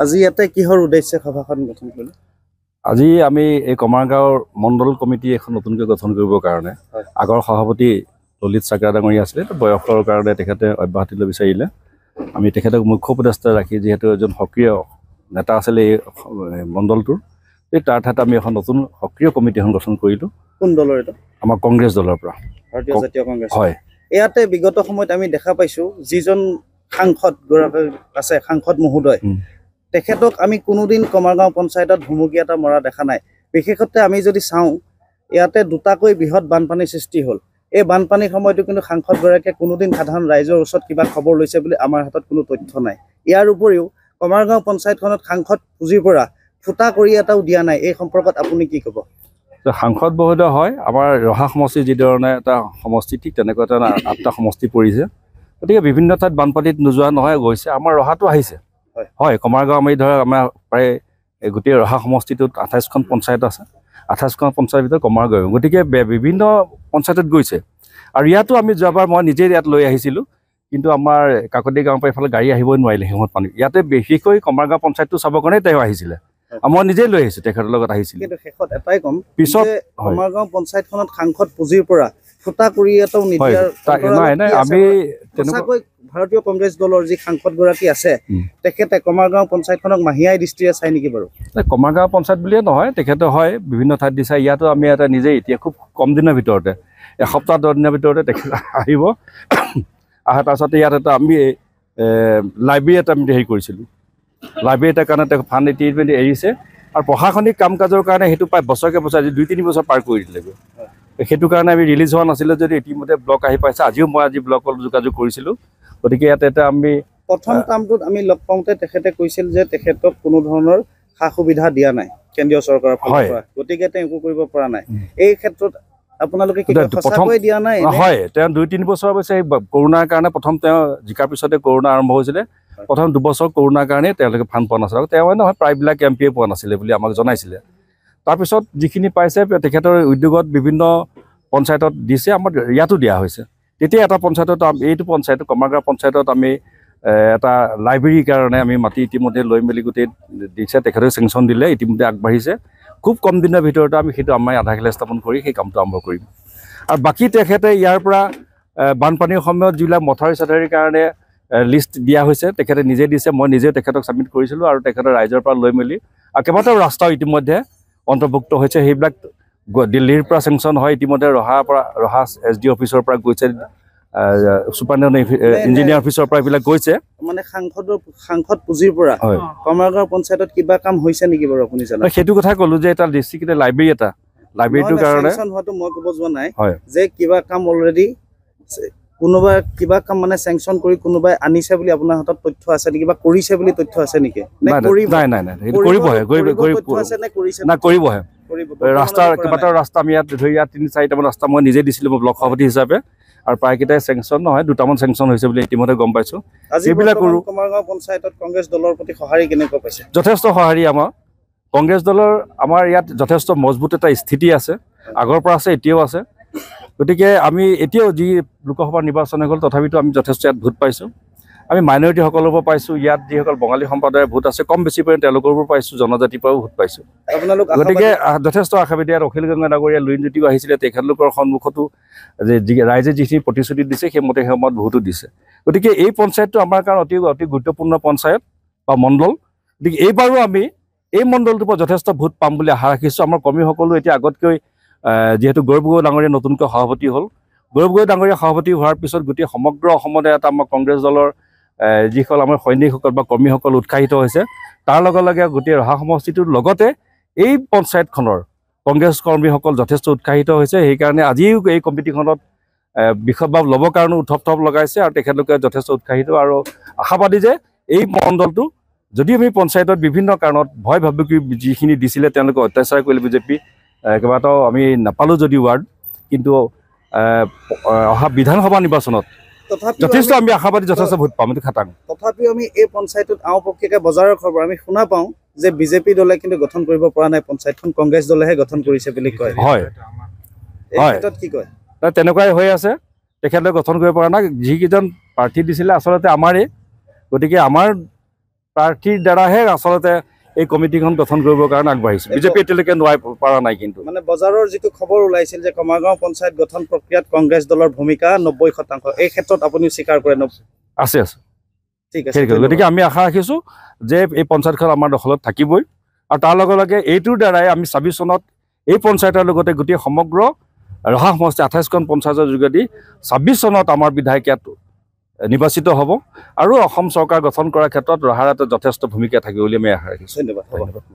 আজি ইয়াতে কিহৰ উদ্দেশ্যে সভাখন গঠন কৰিলে? আজি আমি এই কমাৰগাঁৱৰ মণ্ডল কমিটি এখন নতুনকৈ গঠন কৰিবৰ কাৰণে আগৰ সভাপতি ললিত চাকৰা ডাঙৰীয়া আছিলে, বয়সৰ কাৰণে তেখেতে অব্যাহতি ল'ব বিচাৰিলে। আমি তেখেতক মুখ্য উপদেষ্টা ৰাখি যিহেতু এজন সক্ৰিয় নেতা আছিলে এই মণ্ডলটোৰ, তাৰ ঠাইত আমি এখন নতুন সক্ৰিয় কমিটি এখন গঠন কৰিলোঁ। কোন দলৰ এটা? আমাৰ কংগ্ৰেছ দলৰ পৰা। ভাৰতীয় জাতীয় কংগ্ৰেছ। হয়। ইয়াতে বিগত সময়ত আমি দেখা পাইছোঁ যিজন সাংসদ গৰাকী আছে, সাংসদ মহোদয়, তেখেতক আমি কোনোদিন কমাৰগাঁও পঞ্চায়তত ভুমুকি এটা মৰা দেখা নাই। বিশেষতে আমি যদি চাওঁ, ইয়াতে দুটাকৈ বৃহৎ বানপানীৰ সৃষ্টি হ'ল। এই বানপানীৰ সময়তো কিন্তু সাংসদগৰাকীয়ে কোনোদিন সাধাৰণ ৰাইজৰ ওচৰত কিবা খবৰ লৈছে বুলি আমাৰ হাতত কোনো তথ্য নাই। ইয়াৰ উপৰিও কমাৰগাঁও পঞ্চায়তখনত সাংসদ পুঁজিৰ পৰা ফুটা কৰি এটাও দিয়া নাই। এই সম্পৰ্কত আপুনি কি ক'ব? সাংসদ মহোদয় হয়, আমাৰ ৰহা সমষ্টি যিধৰণে এটা সমষ্টি, ঠিক তেনেকুৱা এটা 8টা সমষ্টি পৰিছে। গতিকে বিভিন্ন ঠাইত বানপানীত নোযোৱা নহয়, গৈছে। আমাৰ ৰহাটো আহিছে। হয়, কমাৰগাঁও আমি ধৰক আমাৰ প্ৰায় গোটেই ৰহা সমষ্টিটোত 28খন পঞ্চায়ত আছে। 28খন পঞ্চায়তৰ ভিতৰত কমাৰগাঁও, গতিকে বিভিন্ন পঞ্চায়তত গৈছে। আৰু ইয়াতো আমি যোৱাবাৰ মই নিজেই ইয়াত লৈ আহিছিলোঁ, কিন্তু আমাৰ কাকতি গাঁৱৰ পৰা এইফালে গাড়ী আহিবই নোৱাৰিলে সিহঁত পানী। ইয়াতে বিশেষকৈ কমাৰগাঁও পঞ্চায়তটো চাবৰ কাৰণে তেওঁ আহিছিলে। মই নিজেই লৈ আহিছোঁ, তেখেতৰ লগত আহিছিলোঁ। কিন্তু শেষত এটাই ক'ম, পিছত কমাৰগাঁও পঞ্চায়তখনত সাংসদ পুঁজিৰ পৰা ফুটা কৰি এটাও নিদিয়াৰ আমি সঁচাকৈ ভাৰতীয় কংগ্ৰেছ দলৰ যি সাংসদগৰাকী আছে, তেখেতে কমাৰগাঁও পঞ্চায়তখনক মাহিয়াই দৃষ্টিৰে চাই নেকি বাৰু? কমাৰগাঁও পঞ্চায়ত বুলিয়ে নহয়, তেখেতে হয় বিভিন্ন ঠাইত দিছে। ইয়াতো আমি এটা নিজেই এতিয়া খুব কম দিনৰ ভিতৰতে, এসপ্তাহ 10 দিনৰ ভিতৰতে তেখেত আহিব। অহাৰ পাছতে ইয়াত এটা আমি লাইব্ৰেৰী এটা আমি হেৰি কৰিছিলোঁ। লাইব্ৰেৰী এটাৰ কাৰণে তেওঁ ফাণ্ড এৰিছে, আৰু প্ৰশাসনিক কাম কাজৰ কাৰণে সেইটো প্ৰায় বছৰকে বছৰ, আজি 2-3 বছৰ পাৰ কৰি দিলেগৈ। সেইটো কাৰণে আমি ৰিলিজ হোৱা নাছিলে যদি ইতিমধ্যে ব্লক আহি পাইছে। আজিও মই ব্লকত যোগাযোগ কৰিছিলোঁ। গতিকে ইয়াত এটা আমি প্ৰথম টাৰ্মটোত আমি লগ পাওঁতে তেখেতে কৈছিল যে তেখেতক কোনো ধৰণৰ সা সুবিধা দিয়া নাই কেন্দ্ৰীয় চৰকাৰৰ ফালৰ পৰা, গতিকে তেওঁ একো কৰিব পৰা নাই। এই ক্ষেত্ৰত আপোনালোকে কি সঁচাকৈ দিয়া নাই? হয়, তেওঁ 2-3 বছৰ অৱশ্যে কৰোণাৰ কাৰণে, প্ৰথম তেওঁ জিকাৰ পিছতে কৰোণা আৰম্ভ হৈছিলে। প্ৰথম 2 বছৰ কৰোণাৰ কাৰণে তেওঁলোকে ফাণ্ড পোৱা নাছিলে। তেওঁ নহয়, প্ৰায়বিলাক এমপিয়ে পোৱা নাছিলে বুলি আমাক জনাইছিলে। তাৰপিছত যিখিনি পাইছে তেখেতৰ উদ্যোগত বিভিন্ন পঞ্চায়তত দিছে, আমাৰ ইয়াতো দিয়া হৈছে। তেতিয়া এটা পঞ্চায়তত, এইটো পঞ্চায়ত কমাৰগাঁও পঞ্চায়তত আমি এটা লাইব্ৰেৰীৰ কাৰণে আমি মাটি ইতিমধ্যে লৈ মেলি গোটেই দিছে, তেখেতে চেংচন দিলে, ইতিমধ্যে আগবাঢ়িছে। খুব কম দিনৰ ভিতৰতে আমি সেইটো আমাৰ আধাৰশিলা স্থাপন কৰি সেই কামটো আৰম্ভ কৰিম। আৰু বাকী তেখেতে ইয়াৰ পৰা বানপানীৰ সময়ত যিবিলাক মথাউৰি চথাউৰিৰ কাৰণে লিষ্ট দিয়া হৈছে, তেখেতে নিজে দিছে। মই নিজে তেখেতক ছাবমিট কৰিছিলোঁ, আৰু তেখেতৰ ৰাইজৰ পৰা লৈ মেলি আৰু কেইবাটাও ৰাস্তাও ইতিমধ্যে অন্তৰ্ভুক্ত হৈছে। সেইবিলাক দিল্লীৰ পৰা চেংচন হয়, ইতিমধ্যে ৰহা SD অফিচৰ পৰা গৈছে, চুপাৰিনটেণ্ডেণ্ট ইঞ্জিনিয়াৰ অফিচৰ পৰা এইবিলাক গৈছে। মানে সাংসদ পুঁজিৰ পৰা কমাৰগাঁও পঞ্চায়তত কিবা কাম হৈছে নেকি বাৰু আপুনি জানে? সেইটো কথা ক'লো যে এটা ডিষ্ট্ৰিক্ট লাইব্ৰেৰীটোৰ কাৰণে হোৱাটো মই ক'ব যোৱা নাই, যে কিবা কাম অলৰেডি কোনোবাই কিবা কাম মানে চেংচন কৰি কোনোবাই আনিছে বুলি আপোনাৰ হাতত তথ্য আছে নেকি, বা কৰিছে বুলি তথ্য আছে নেকি? নাই, কৰিবহে। ৰাস্তাৰ কেইবাটাও ৰাস্তা আমি ইয়াত ধৰি 3-4টামান ৰাস্তা মই নিজে দিছিলোঁ, মই ব্লক সভাপতি হিচাপে, আৰু প্ৰায়কেইটাই চেংচন নহয়, 2টামান চেংচন হৈছে বুলি ইতিমধ্যে গম পাইছোঁ। সেইবিলাক কৰোঁ। কমাৰগাঁও পঞ্চায়তত কংগ্ৰেছ দলৰ প্ৰতি সঁহাৰি কেনেকুৱা পাইছে? যথেষ্ট সঁহাৰি আমাৰ কংগ্ৰেছ দলৰ। আমাৰ ইয়াত যথেষ্ট মজবুত এটা স্থিতি আছে, আগৰ পৰা আছে, এতিয়াও আছে। গতিকে আমি এতিয়াও যি লোকসভা নিৰ্বাচন হৈ গ'ল, তথাপিতো আমি যথেষ্ট ইয়াত ভোট পাইছোঁ। আমি মাইনৰিটিসকলৰ পৰা পাইছোঁ, ইয়াত যিসকল বঙালী সম্প্ৰদায়ৰ ভোট আছে কম বেছি পৰিমাণে তেওঁলোকৰ পৰা পাইছোঁ, জনজাতিৰ পৰাও ভোট পাইছোঁ। গতিকে যথেষ্ট আশাবাদী। ইয়াত অখিল গগৈ ডাঙৰীয়া লুৰিণজ্যোতিও আহিছিলে, তেখেতলোকৰ সন্মুখতো যে ৰাইজে যিখিনি প্ৰতিশ্ৰুতি দিছে সেইমতে সময়ত ভোটো দিছে। গতিকে এই পঞ্চায়তটো আমাৰ কাৰণে অতি গুৰুত্বপূৰ্ণ পঞ্চায়ত বা মণ্ডল। গতিকে এইবাৰো আমি এই মণ্ডলটোৰ পৰা যথেষ্ট ভোট পাম বুলি আশা ৰাখিছোঁ। আমাৰ কৰ্মীসকলো এতিয়া আগতকৈ, যিহেতু গৌৰৱ গগৈ ডাঙৰীয়া নতুনকৈ সভাপতি হ'ল, গৌৰৱ গগৈ ডাঙৰীয়া সভাপতি হোৱাৰ পিছত গোটেই সমগ্ৰ অসমতে এটা আমাৰ কংগ্ৰেছ দলৰ যিসকল আমাৰ সৈনিকসকল বা কৰ্মীসকল উৎসাহিত হৈছে। তাৰ লগে লগে গোটেই ৰহা সমষ্টিটোৰ লগতে এই পঞ্চায়তখনৰ কংগ্ৰেছ কৰ্মীসকল যথেষ্ট উৎসাহিত হৈছে। সেইকাৰণে আজিও এই কমিটিখনত বিষয়বাব ল'বৰ কাৰণে উথপ লগাইছে, আৰু তেখেতলোকে যথেষ্ট উৎসাহিত আৰু আশাবাদী যে এই মণ্ডলটো যদি আমি পঞ্চায়তত বিভিন্ন কাৰণত ভয় ভাবুকি যিখিনি দিছিলে, তেওঁলোকে অত্যাচাৰ কৰিলে বিজেপি, কেইবাটাও আমি নাপালোঁ যদি ৱাৰ্ড, কিন্তু অহা বিধানসভা নিৰ্বাচনত যথেষ্ট আমি আশাবাদী, যথেষ্ট ভোট পাম, এইটো খাটাং। তথাপিও আমি এই পঞ্চায়তত আওপকীয়াকৈ বজাৰৰ খবৰ আমি শুনা পাওঁ যে বিজেপি দলে কিন্তু গঠন কৰিব পৰা নাই পঞ্চায়তখন, কংগ্ৰেছ দলেহে গঠন কৰিছে বুলি কয়। হয়, কি কয়? তেনেকুৱাই হৈ আছে, তেখেতলোকে গঠন কৰিব পৰা নাই। যিকেইজন প্ৰাৰ্থী দিছিলে আচলতে আমাৰেই। গতিকে আমাৰ প্ৰাৰ্থীৰ দ্বাৰাহে আচলতে এই কমিটিখন গঠন কৰিবৰ কাৰণে আগবাঢ়িছে। বিজেপি এতিয়ালৈকে পৰা নাই। কিন্তু মানে বজাৰৰ যিটো খবৰ ওলাইছিল যে কমাৰগাঁও পঞ্চায়ত গঠন প্ৰক্ৰিয়াত কংগ্ৰেছ দলৰ ভূমিকা 90%, এই ক্ষেত্ৰত আপুনি স্বীকাৰ কৰে? আছে। ঠিক আছে, গতিকে আমি আশা ৰাখিছোঁ যে এই পঞ্চায়তখন আমাৰ দখলত থাকিবই, আৰু তাৰ লগে লগে এইটোৰ দ্বাৰাই আমি 26 চনত এই পঞ্চায়তৰ লগতে গোটেই সমগ্ৰ ৰহা সমষ্টি 28খন পঞ্চায়তৰ যোগেদি 26 চনত আমাৰ বিধায়ক ইয়াত নিৰ্বাচিত হ'ব, আৰু অসম চৰকাৰ গঠন কৰাৰ ক্ষেত্ৰত ৰহাৰ যথেষ্ট ভূমিকা থাকিব বুলি আমি আশা ৰাখিছোঁ। ধন্যবাদ।